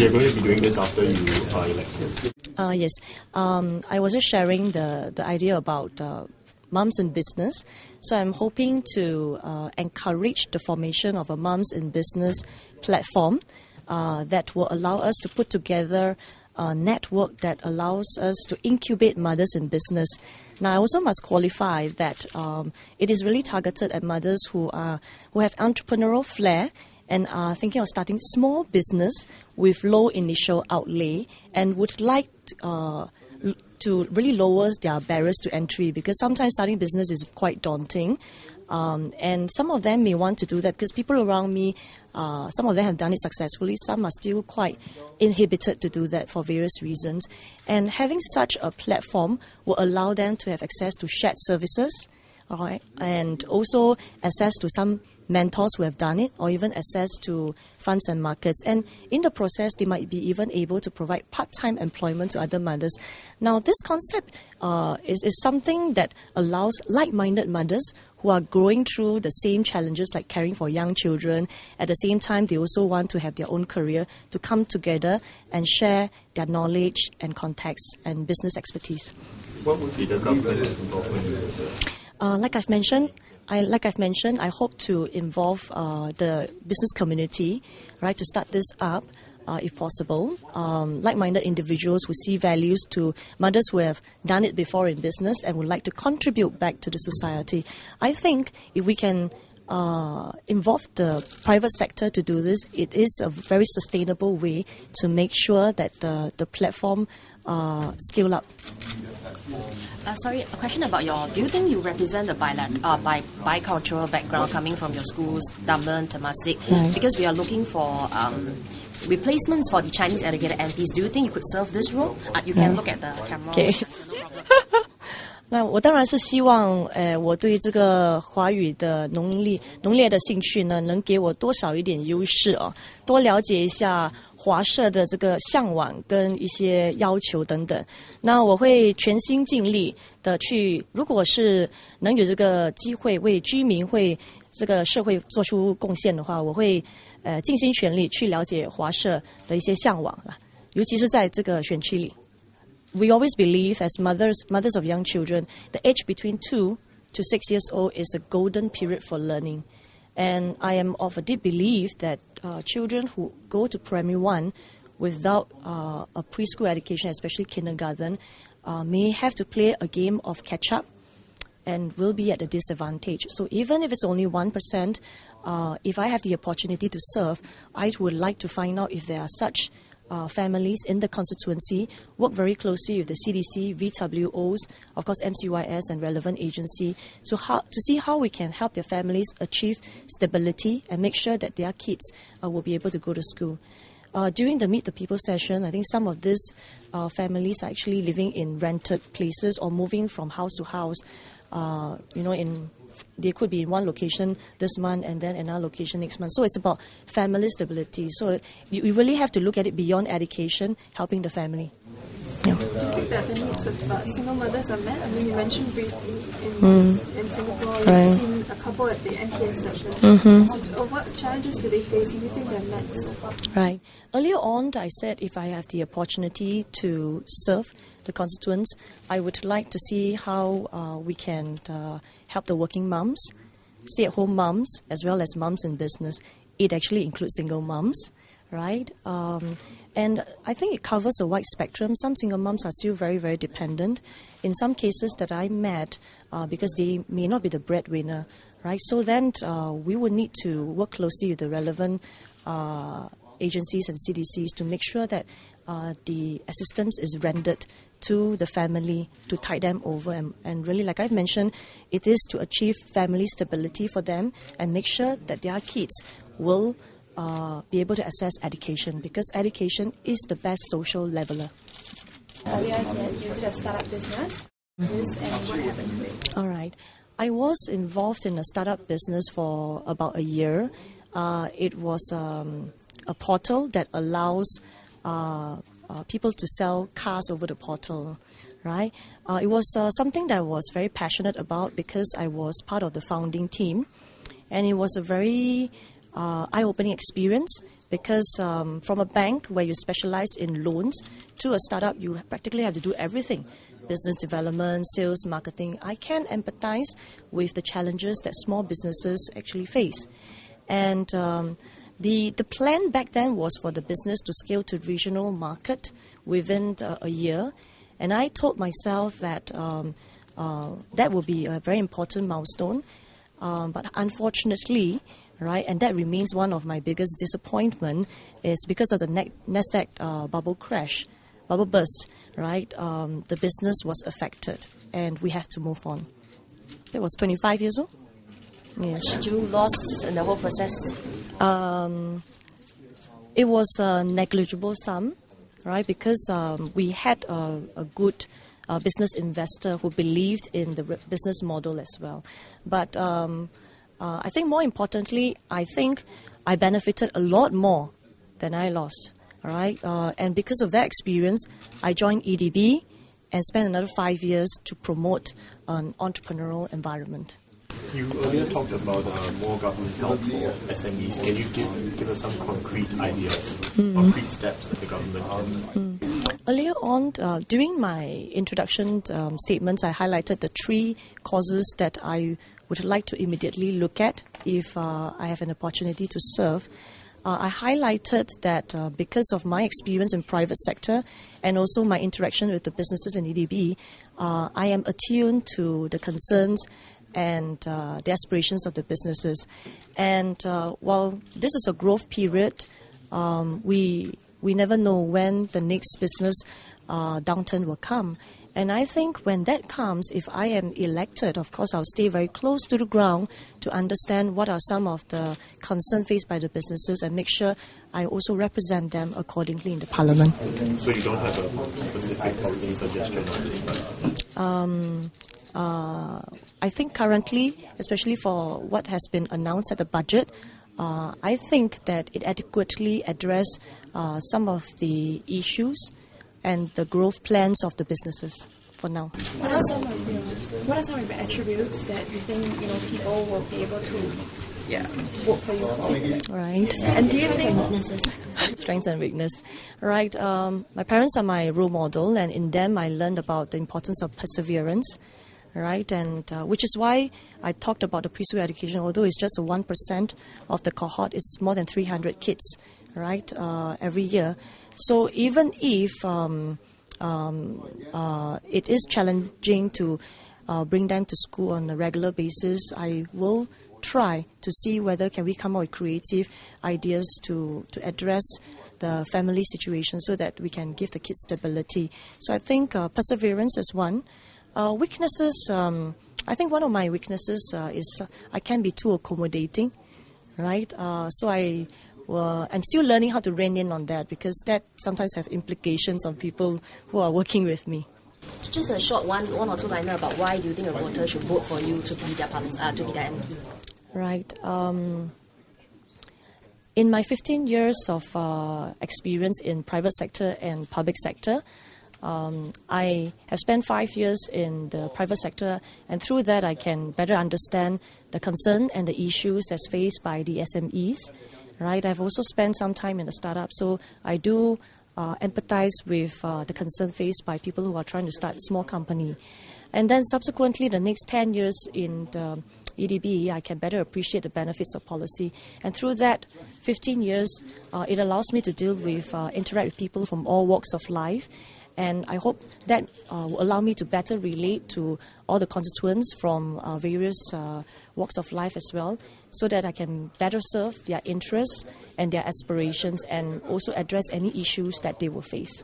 you're going to be doing this after you are elected? Yes. I was just sharing the idea about mums in business. So I'm hoping to encourage the formation of a mums in business platform that will allow us to put together a network that allows us to incubate mothers in business. Now, I also must qualify that it is really targeted at mothers who have entrepreneurial flair and are thinking of starting small business with low initial outlay and would like to really lower their barriers to entry, because sometimes starting business is quite daunting. And some of them may want to do that because people around me, some of them have done it successfully. Some are still quite inhibited to do that for various reasons. And having such a platform will allow them to have access to shared services, all right, and also access to some mentors who have done it, or even access to funds and markets. And in the process, they might be even able to provide part-time employment to other mothers. Now, this concept is something that allows like-minded mothers who are going through the same challenges like caring for young children. At the same time, they also want to have their own career, to come together and share their knowledge and contacts and business expertise. What would be the government's involvement in this? Like I've mentioned, I hope to involve the business community, right, to start this up, if possible. Like-minded individuals who see values to mothers who have done it before in business and would like to contribute back to the society. I think if we can involve the private sector to do this, it is a very sustainable way to make sure that the platform scale up. Sorry, a question about do you think you represent the bicultural background coming from your schools, Dunman, Temasek? Right. Because we are looking for replacements for the Chinese educated MPs. Do you think you could serve this role? You can look at the camera. Okay. No problem. 那我当然是希望，我对这个华语的农业的兴趣呢，能给我多少一点优势哦，多了解一下华社的这个向往跟一些要求等等。那我会全心尽力的去，如果是能有这个机会为居民为这个社会做出贡献的话，我会尽心全力去了解华社的一些向往啦，尤其是在这个选区里。We always believe, as mothers of young children, the age between 2 to 6 years old is the golden period for learning. And I am of a deep belief that children who go to primary 1 without a preschool education, especially kindergarten, may have to play a game of catch-up and will be at a disadvantage. So even if it's only 1%, if I have the opportunity to serve, I would like to find out if there are such families in the constituency, work very closely with the CDC, VWOs, of course MCYS and relevant agency, to see how we can help their families achieve stability and make sure that their kids will be able to go to school. During the Meet the People session, I think some of these families are actually living in rented places or moving from house to house, they could be in one location this month and then another location next month. So it's about family stability. So you really have to look at it beyond education, helping the family. Yeah. Do you think that the needs of single mothers are met? I mean, you mentioned briefly in Singapore, you've seen a couple at the NPS session. So what challenges do they face, and do you think they're met so far? Right. Earlier on, I said if I have the opportunity to serve the constituents, I would like to see how we can help the working mums, stay-at-home mums, as well as mums in business. It actually includes single mums, right? And I think it covers a wide spectrum. Some single moms are still very, very dependent. In some cases that I met, because they may not be the breadwinner, right? So then we would need to work closely with the relevant agencies and CDCs to make sure that the assistance is rendered to the family to tide them over. And really, like I've mentioned, it is to achieve family stability for them and make sure that their kids will be able to access education, because education is the best social leveler. Earlier, you did a startup business. And what happened to it? All right. I was involved in a startup business for about a year. It was a portal that allows people to sell cars over the portal, right? It was something that I was very passionate about because I was part of the founding team. And it was a very eye-opening experience because from a bank where you specialize in loans to a startup, you practically have to do everything. Business development, sales, marketing. I can empathize with the challenges that small businesses actually face. And the plan back then was for the business to scale to regional market within a year. And I told myself that that would be a very important milestone. But unfortunately, right, and that remains one of my biggest disappointment, is because of the Nasdaq bubble burst, right? The business was affected, and we have to move on. It was 25 years old. Yes. Did you lost in the whole process? It was a negligible sum, right? Because we had a good business investor who believed in the business model as well. But I think more importantly, I think I benefited a lot more than I lost. All right, and because of that experience, I joined EDB and spent another 5 years to promote an entrepreneurial environment. You earlier talked about more government help for SMEs. Can you give us some concrete ideas, concrete steps that the government can do? Earlier on, during my introduction statements, I highlighted the 3 causes that I would like to immediately look at if I have an opportunity to serve. I highlighted that because of my experience in private sector and also my interaction with the businesses in EDB, I am attuned to the concerns and the aspirations of the businesses. And while this is a growth period, we never know when the next business downturn will come. And I think when that comes, if I am elected, of course, I'll stay very close to the ground to understand what are some of the concerns faced by the businesses and make sure I also represent them accordingly in the parliament. So you don't have a specific policy suggestion on this front? I think currently, especially for what has been announced at the budget, I think that it adequately addresses some of the issues and the growth plans of the businesses for now. What are some of the attributes that you think people will be able to vote for you for? Right. And do you think strengths and weakness? Right. My parents are my role model, and in them I learned about the importance of perseverance. Right, and which is why I talked about the preschool education. Although it's just 1% of the cohort, it's more than 300 kids, right, every year. So even if it is challenging to bring them to school on a regular basis, I will try to see whether can we come up with creative ideas to address the family situation so that we can give the kids stability. So I think perseverance is one. Weaknesses, I think one of my weaknesses is I can be too accommodating, right? So I'm still learning how to rein in on that, because that sometimes have implications on people who are working with me. Just a short one or two liner about why do you think a voter should vote for you to be their MP? Right. In my 15 years of experience in private sector and public sector, I have spent 5 years in the private sector, and through that I can better understand the concern and the issues that's faced by the SMEs. Right, I've also spent some time in the startup, so I do empathize with the concern faced by people who are trying to start a small company. And then subsequently, the next 10 years in the EDB, I can better appreciate the benefits of policy. And through that 15 years, it allows me to deal with, interact with people from all walks of life. And I hope that will allow me to better relate to all the constituents from various walks of life as well, so that I can better serve their interests and their aspirations and also address any issues that they will face.